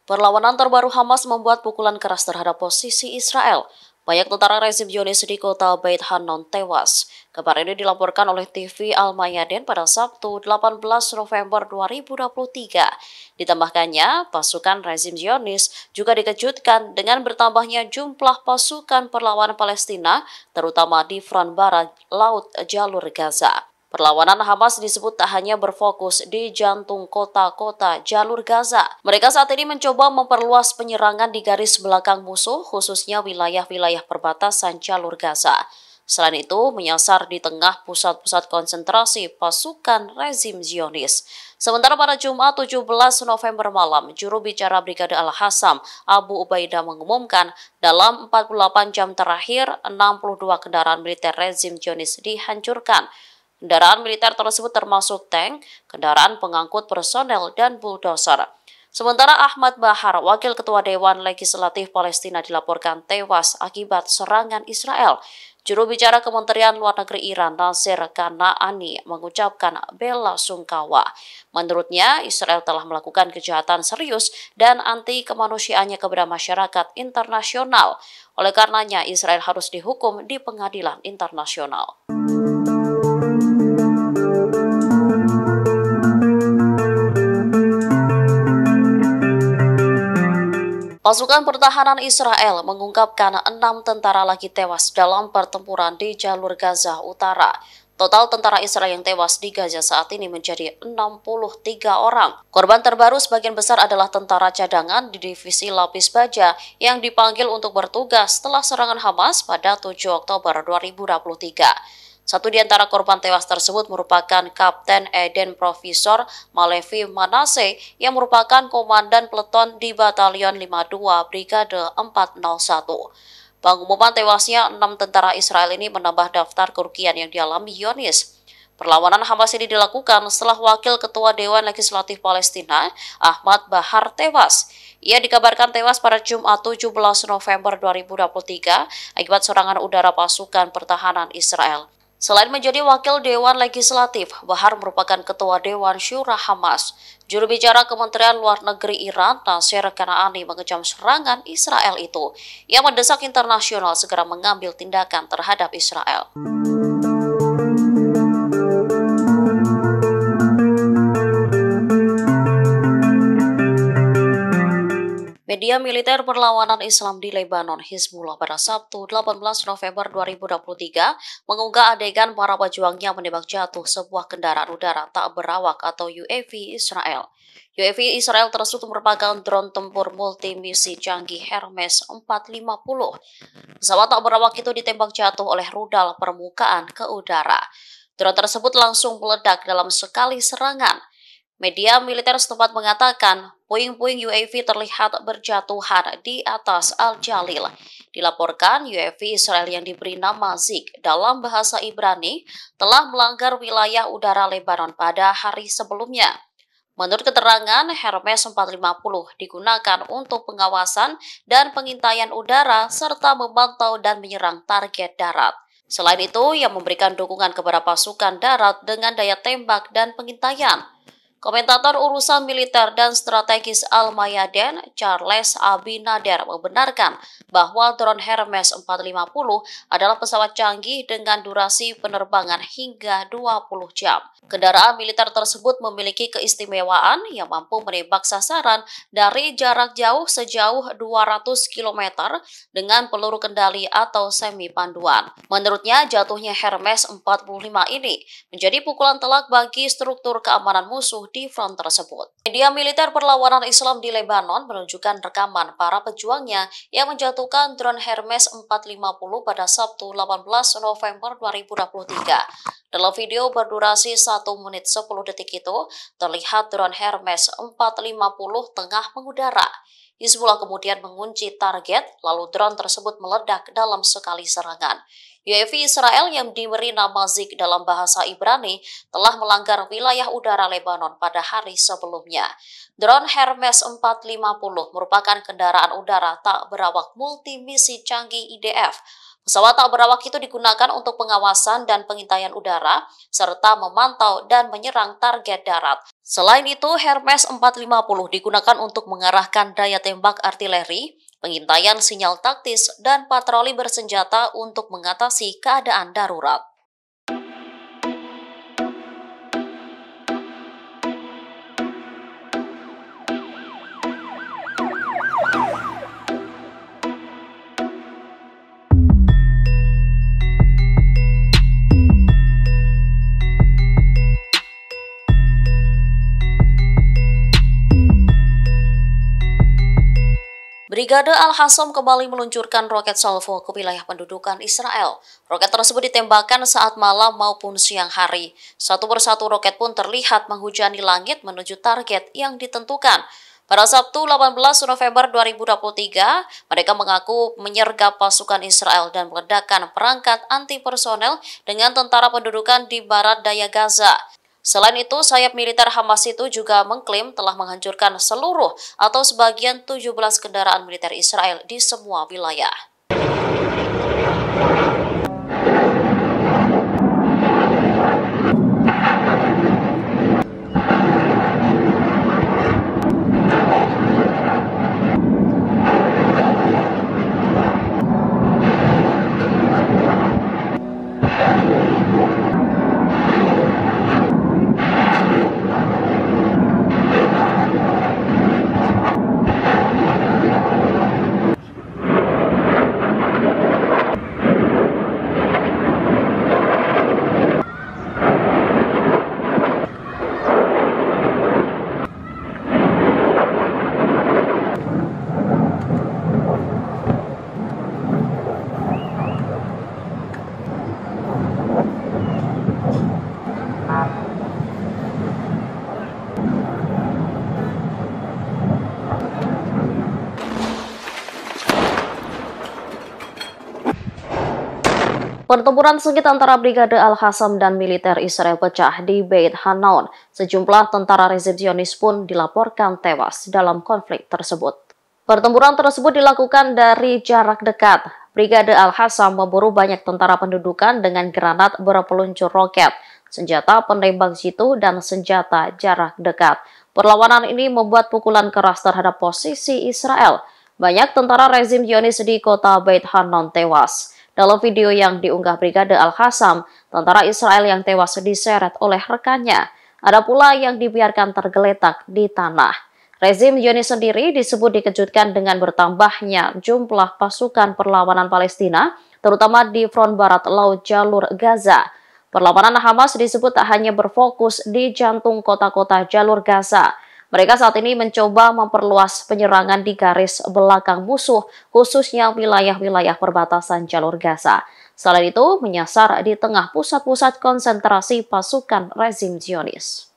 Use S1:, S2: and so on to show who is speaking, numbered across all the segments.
S1: Perlawanan terbaru Hamas membuat pukulan keras terhadap posisi Israel. Banyak tentara rezim Zionis di kota Beit Hanon tewas. Kabar ini dilaporkan oleh TV Al Mayadin pada Sabtu 18 November 2023. Ditambahkannya, pasukan rezim Zionis juga dikejutkan dengan bertambahnya jumlah pasukan perlawanan Palestina, terutama di front barat laut jalur Gaza. Perlawanan Hamas disebut tak hanya berfokus di jantung kota-kota jalur Gaza. Mereka saat ini mencoba memperluas penyerangan di garis belakang musuh, khususnya wilayah-wilayah perbatasan jalur Gaza. Selain itu, menyasar di tengah pusat-pusat konsentrasi pasukan rezim Zionis. Sementara pada Jumat 17 November malam, juru bicara Brigade Al-Hassam, Abu Ubaidah mengumumkan dalam 48 jam terakhir, 62 kendaraan militer rezim Zionis dihancurkan. Kendaraan militer tersebut termasuk tank, kendaraan pengangkut personel, dan bulldozer. Sementara Ahmad Bahar, Wakil Ketua Dewan Legislatif Palestina dilaporkan tewas akibat serangan Israel. Juru bicara Kementerian Luar Negeri Iran, Nasir Kana'ani, mengucapkan bela sungkawa. Menurutnya, Israel telah melakukan kejahatan serius dan anti kemanusiaannya kepada masyarakat internasional. Oleh karenanya, Israel harus dihukum di pengadilan internasional. Pasukan pertahanan Israel mengungkapkan 6 tentara lagi tewas dalam pertempuran di jalur Gaza Utara. Total tentara Israel yang tewas di Gaza saat ini menjadi 63 orang. Korban terbaru sebagian besar adalah tentara cadangan di divisi lapis baja yang dipanggil untuk bertugas setelah serangan Hamas pada 7 Oktober 2023. Satu di antara korban tewas tersebut merupakan Kapten Eden Profesor Malevi Manase yang merupakan komandan peleton di Batalion 52 Brigade 401. Pengumuman tewasnya 6 tentara Israel ini menambah daftar kerugian yang dialami Zionis. Perlawanan Hamas ini dilakukan setelah Wakil Ketua Dewan Legislatif Palestina, Ahmad Bahar, tewas. Ia dikabarkan tewas pada Jumat 17 November 2023 akibat serangan udara pasukan pertahanan Israel. Selain menjadi wakil Dewan Legislatif, Bahar merupakan Ketua Dewan Syura Hamas. Juru bicara Kementerian Luar Negeri Iran, Nasir Kana'ani, mengecam serangan Israel itu. Ia mendesak internasional segera mengambil tindakan terhadap Israel. Media militer perlawanan Islam di Lebanon, Hizbullah, pada Sabtu 18 November 2023 mengunggah adegan para pejuangnya menembak jatuh sebuah kendaraan udara tak berawak atau UAV Israel. UAV Israel tersebut merupakan drone tempur multimisi canggih Hermes 450. Pesawat tak berawak itu ditembak jatuh oleh rudal permukaan ke udara. Drone tersebut langsung meledak dalam sekali serangan. Media militer setempat mengatakan puing-puing UAV terlihat berjatuhan di atas Al-Jalil. Dilaporkan UAV Israel yang diberi nama Zik dalam bahasa Ibrani telah melanggar wilayah udara Lebanon pada hari sebelumnya. Menurut keterangan, Hermes 450 digunakan untuk pengawasan dan pengintaian udara serta memantau dan menyerang target darat. Selain itu, ia memberikan dukungan kepada pasukan darat dengan daya tembak dan pengintaian. Komentator urusan militer dan strategis Al Mayadin, Charles Abinader, membenarkan bahwa drone Hermes 450 adalah pesawat canggih dengan durasi penerbangan hingga 20 jam. Kendaraan militer tersebut memiliki keistimewaan yang mampu menembak sasaran dari jarak jauh sejauh 200 km dengan peluru kendali atau semi panduan. Menurutnya, jatuhnya Hermes 45 ini menjadi pukulan telak bagi struktur keamanan musuh di front tersebut. Media militer perlawanan Islam di Lebanon menunjukkan rekaman para pejuangnya yang menjatuhkan drone Hermes 450 pada Sabtu 18 November 2023. Dalam video berdurasi 1 menit 10 detik itu, terlihat drone Hermes 450 tengah mengudara. Hizbullah kemudian mengunci target, lalu drone tersebut meledak dalam sekali serangan. UAV Israel yang diberi nama Zik dalam bahasa Ibrani telah melanggar wilayah udara Lebanon pada hari sebelumnya. Drone Hermes 450 merupakan kendaraan udara tak berawak multimisi canggih IDF. Pesawat tak berawak itu digunakan untuk pengawasan dan pengintaian udara, serta memantau dan menyerang target darat. Selain itu, Hermes 450 digunakan untuk mengarahkan daya tembak artileri, pengintaian sinyal taktis, dan patroli bersenjata untuk mengatasi keadaan darurat. Brigade Al-Hassam kembali meluncurkan roket salvo ke wilayah pendudukan Israel. Roket tersebut ditembakkan saat malam maupun siang hari. Satu persatu roket pun terlihat menghujani langit menuju target yang ditentukan. Pada Sabtu 18 November 2023, mereka mengaku menyergap pasukan Israel dan meledakkan perangkat anti-personel dengan tentara pendudukan di barat daya Gaza. Selain itu, sayap militer Hamas itu juga mengklaim telah menghancurkan seluruh atau sebagian 17 kendaraan militer Israel di semua wilayah. Pertempuran sengit antara Brigade Al-Hassam dan militer Israel pecah di Beit Hanoun. Sejumlah tentara rezim Zionis pun dilaporkan tewas dalam konflik tersebut. Pertempuran tersebut dilakukan dari jarak dekat. Brigade Al-Hassam memburu banyak tentara pendudukan dengan granat berpeluncur roket, senjata penembak jitu, dan senjata jarak dekat. Perlawanan ini membuat pukulan keras terhadap posisi Israel. Banyak tentara rezim Zionis di kota Beit Hanoun tewas. Dalam video yang diunggah Brigade Al-Hassam, tentara Israel yang tewas diseret oleh rekannya. Ada pula yang dibiarkan tergeletak di tanah. Rezim Zionis sendiri disebut dikejutkan dengan bertambahnya jumlah pasukan perlawanan Palestina, terutama di front barat laut jalur Gaza. Perlawanan Hamas disebut tak hanya berfokus di jantung kota-kota jalur Gaza. Mereka saat ini mencoba memperluas penyerangan di garis belakang musuh, khususnya wilayah-wilayah perbatasan jalur Gaza. Selain itu, menyasar di tengah pusat-pusat konsentrasi pasukan rezim Zionis.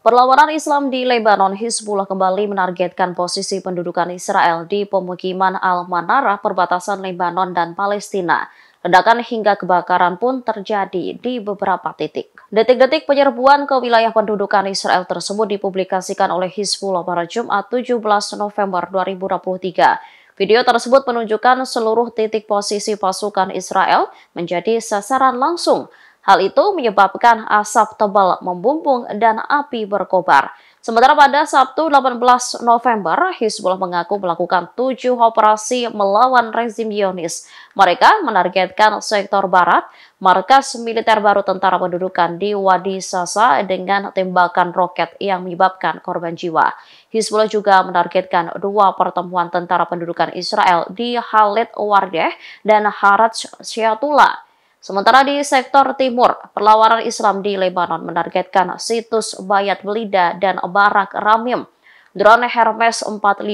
S1: Perlawanan Islam di Lebanon, Hizbullah kembali menargetkan posisi pendudukan Israel di pemukiman Al-Manarah perbatasan Lebanon dan Palestina. Ledakan hingga kebakaran pun terjadi di beberapa titik. Detik-detik penyerbuan ke wilayah pendudukan Israel tersebut dipublikasikan oleh Hizbullah pada Jumat 17 November 2023. Video tersebut menunjukkan seluruh titik posisi pasukan Israel menjadi sasaran langsung. Hal itu menyebabkan asap tebal membumbung dan api berkobar. Sementara pada Sabtu 18 November, Hizbullah mengaku melakukan 7 operasi melawan rezim Zionis. Mereka menargetkan sektor barat, markas militer baru tentara pendudukan di Wadi Sasa dengan tembakan roket yang menyebabkan korban jiwa. Hizbullah juga menargetkan 2 pertemuan tentara pendudukan Israel di Khalid Wardeh dan Harat Syaitullah. Sementara di sektor timur, perlawanan Islam di Lebanon menargetkan situs Bayat Belida dan Barak Ramim. Drone Hermes 450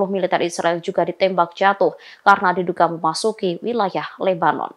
S1: militer Israel juga ditembak jatuh karena diduga memasuki wilayah Lebanon.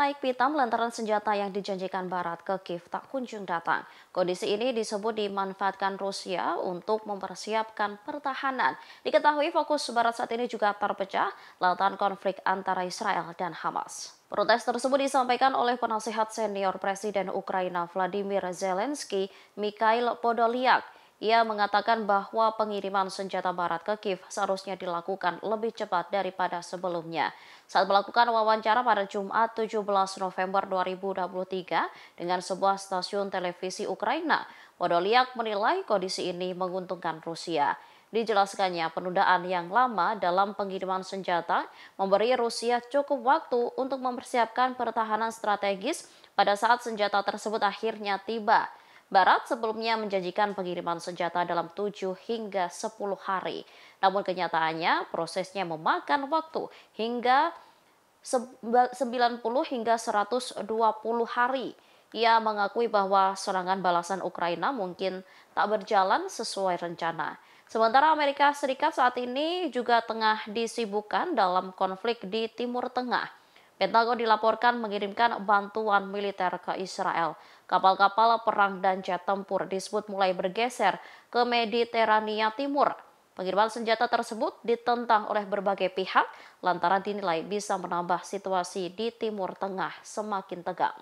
S1: naik pitam lantaran senjata yang dijanjikan Barat ke Kiev tak kunjung datang. Kondisi ini disebut dimanfaatkan Rusia untuk mempersiapkan pertahanan. Diketahui fokus Barat saat ini juga terpecah lantaran konflik antara Israel dan Hamas. Protes tersebut disampaikan oleh penasihat senior Presiden Ukraina Vladimir Zelensky, Mikhail Podolyak. Ia mengatakan bahwa pengiriman senjata Barat ke Kiev seharusnya dilakukan lebih cepat daripada sebelumnya. Saat melakukan wawancara pada Jumat 17 November 2023 dengan sebuah stasiun televisi Ukraina, Podolyak menilai kondisi ini menguntungkan Rusia. Dijelaskannya penundaan yang lama dalam pengiriman senjata memberi Rusia cukup waktu untuk mempersiapkan pertahanan strategis pada saat senjata tersebut akhirnya tiba. Barat sebelumnya menjanjikan pengiriman senjata dalam 7 hingga 10 hari. Namun kenyataannya prosesnya memakan waktu hingga 90 hingga 120 hari. Ia mengakui bahwa serangan balasan Ukraina mungkin tak berjalan sesuai rencana. Sementara Amerika Serikat saat ini juga tengah disibukkan dalam konflik di Timur Tengah. Pentagon dilaporkan mengirimkan bantuan militer ke Israel. Kapal-kapal perang dan jet tempur disebut mulai bergeser ke Mediterania Timur. Pengiriman senjata tersebut ditentang oleh berbagai pihak lantaran dinilai bisa menambah situasi di Timur Tengah semakin tegang.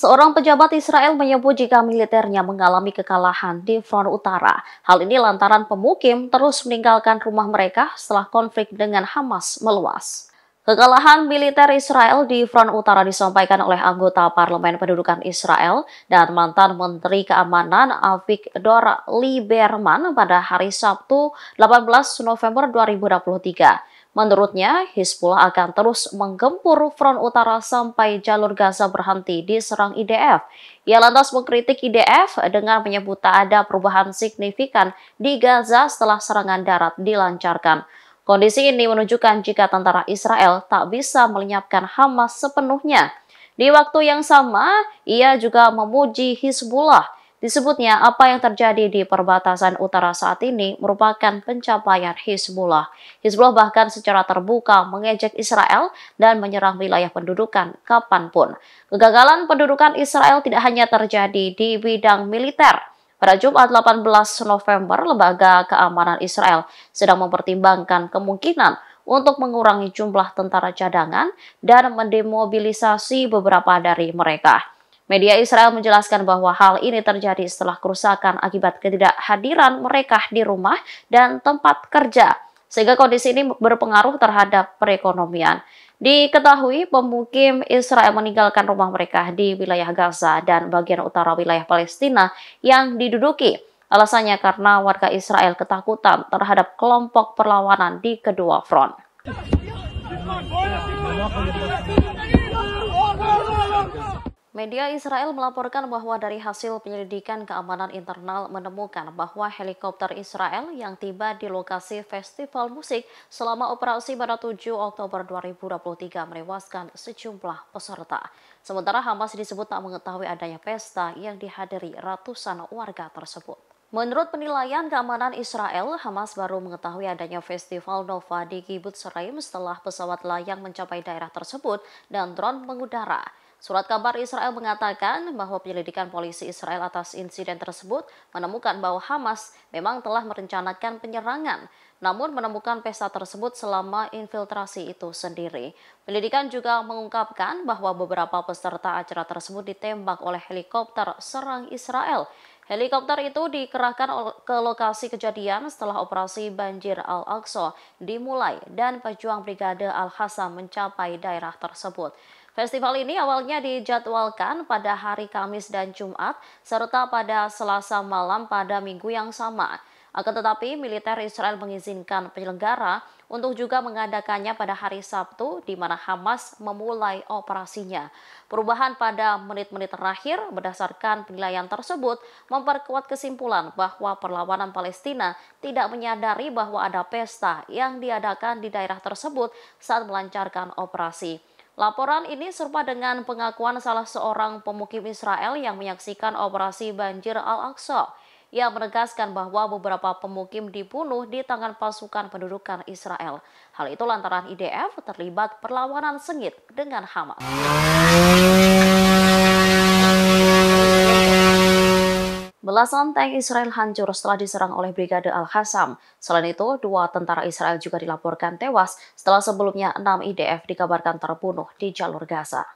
S1: Seorang pejabat Israel menyebut jika militernya mengalami kekalahan di front utara. Hal ini lantaran pemukim terus meninggalkan rumah mereka setelah konflik dengan Hamas meluas. Kekalahan militer Israel di front utara disampaikan oleh anggota Parlemen Pendudukan Israel dan mantan Menteri Keamanan Avigdor Lieberman pada hari Sabtu 18 November 2023. Menurutnya, Hizbullah akan terus menggempur front utara sampai jalur Gaza berhenti diserang IDF. Ia lantas mengkritik IDF dengan menyebut tak ada perubahan signifikan di Gaza setelah serangan darat dilancarkan. Kondisi ini menunjukkan jika tentara Israel tak bisa melenyapkan Hamas sepenuhnya. Di waktu yang sama, ia juga memuji Hizbullah. Disebutnya apa yang terjadi di perbatasan utara saat ini merupakan pencapaian Hizbullah. Hizbullah bahkan secara terbuka mengejek Israel dan menyerang wilayah pendudukan kapanpun. Kegagalan pendudukan Israel tidak hanya terjadi di bidang militer. Pada Jumat 18 November, Lembaga Keamanan Israel sedang mempertimbangkan kemungkinan untuk mengurangi jumlah tentara cadangan dan mendemobilisasi beberapa dari mereka. Media Israel menjelaskan bahwa hal ini terjadi setelah kerusakan akibat ketidakhadiran mereka di rumah dan tempat kerja, sehingga kondisi ini berpengaruh terhadap perekonomian. Diketahui pemukim Israel meninggalkan rumah mereka di wilayah Gaza dan bagian utara wilayah Palestina yang diduduki. Alasannya karena warga Israel ketakutan terhadap kelompok perlawanan di kedua front. Media Israel melaporkan bahwa dari hasil penyelidikan keamanan internal menemukan bahwa helikopter Israel yang tiba di lokasi festival musik selama operasi pada 7 Oktober 2023 menewaskan sejumlah peserta. Sementara Hamas disebut tak mengetahui adanya pesta yang dihadiri ratusan warga tersebut. Menurut penilaian keamanan Israel, Hamas baru mengetahui adanya festival Nova di Kibbutz Reim setelah pesawat layang mencapai daerah tersebut dan drone mengudara. Surat kabar Israel mengatakan bahwa penyelidikan polisi Israel atas insiden tersebut menemukan bahwa Hamas memang telah merencanakan penyerangan, namun menemukan pesta tersebut selama infiltrasi itu sendiri. Penyelidikan juga mengungkapkan bahwa beberapa peserta acara tersebut ditembak oleh helikopter serang Israel. Helikopter itu dikerahkan ke lokasi kejadian setelah operasi Banjir Al-Aqsa dimulai dan pejuang Brigade Al-Hassam mencapai daerah tersebut. Festival ini awalnya dijadwalkan pada hari Kamis dan Jumat, serta pada Selasa malam pada minggu yang sama. Akan tetapi, militer Israel mengizinkan penyelenggara untuk juga mengadakannya pada hari Sabtu, di mana Hamas memulai operasinya. Perubahan pada menit-menit terakhir berdasarkan penilaian tersebut memperkuat kesimpulan bahwa perlawanan Palestina tidak menyadari bahwa ada pesta yang diadakan di daerah tersebut saat melancarkan operasi. Laporan ini serupa dengan pengakuan salah seorang pemukim Israel yang menyaksikan operasi Banjir Al-Aqsa. Ia menegaskan bahwa beberapa pemukim dibunuh di tangan pasukan pendudukan Israel. Hal itu lantaran IDF terlibat perlawanan sengit dengan Hamas. Belasan tank Israel hancur setelah diserang oleh Brigade Al-Qassam. Selain itu, 2 tentara Israel juga dilaporkan tewas setelah sebelumnya 6 IDF dikabarkan terbunuh di jalur Gaza.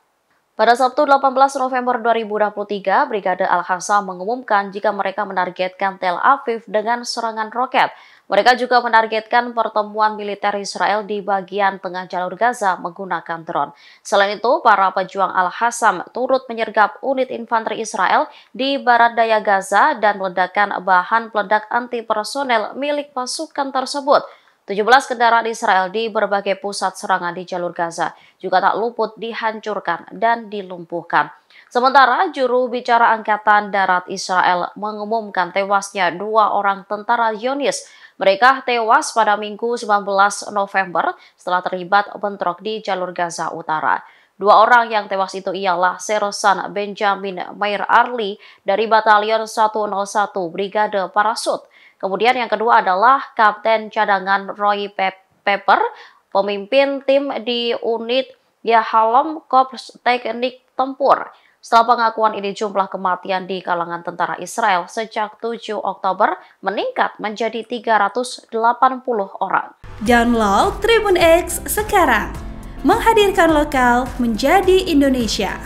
S1: Pada Sabtu 18 November 2023, Brigade Al-Qassam mengumumkan jika mereka menargetkan Tel Aviv dengan serangan roket. Mereka juga menargetkan pertemuan militer Israel di bagian tengah jalur Gaza menggunakan drone. Selain itu, para pejuang Al-Qassam turut menyergap unit infanteri Israel di barat daya Gaza dan meledakkan bahan peledak anti-personel milik pasukan tersebut. 17 kendaraan Israel di berbagai pusat serangan di jalur Gaza juga tak luput dihancurkan dan dilumpuhkan. Sementara juru bicara Angkatan Darat Israel mengumumkan tewasnya 2 orang tentara Zionis. Mereka tewas pada Minggu 19 November setelah terlibat bentrok di jalur Gaza Utara. 2 orang yang tewas itu ialah Sersan Benjamin Meir Arli dari Batalion 101 Brigade Parasut. Kemudian yang kedua adalah Kapten Cadangan Roy Pepper, pemimpin tim di unit Yahalom Korps Teknik Tempur. Setelah pengakuan ini, jumlah kematian di kalangan tentara Israel sejak 7 Oktober meningkat menjadi 380 orang.
S2: Download Tribun X sekarang, menghadirkan lokal menjadi Indonesia.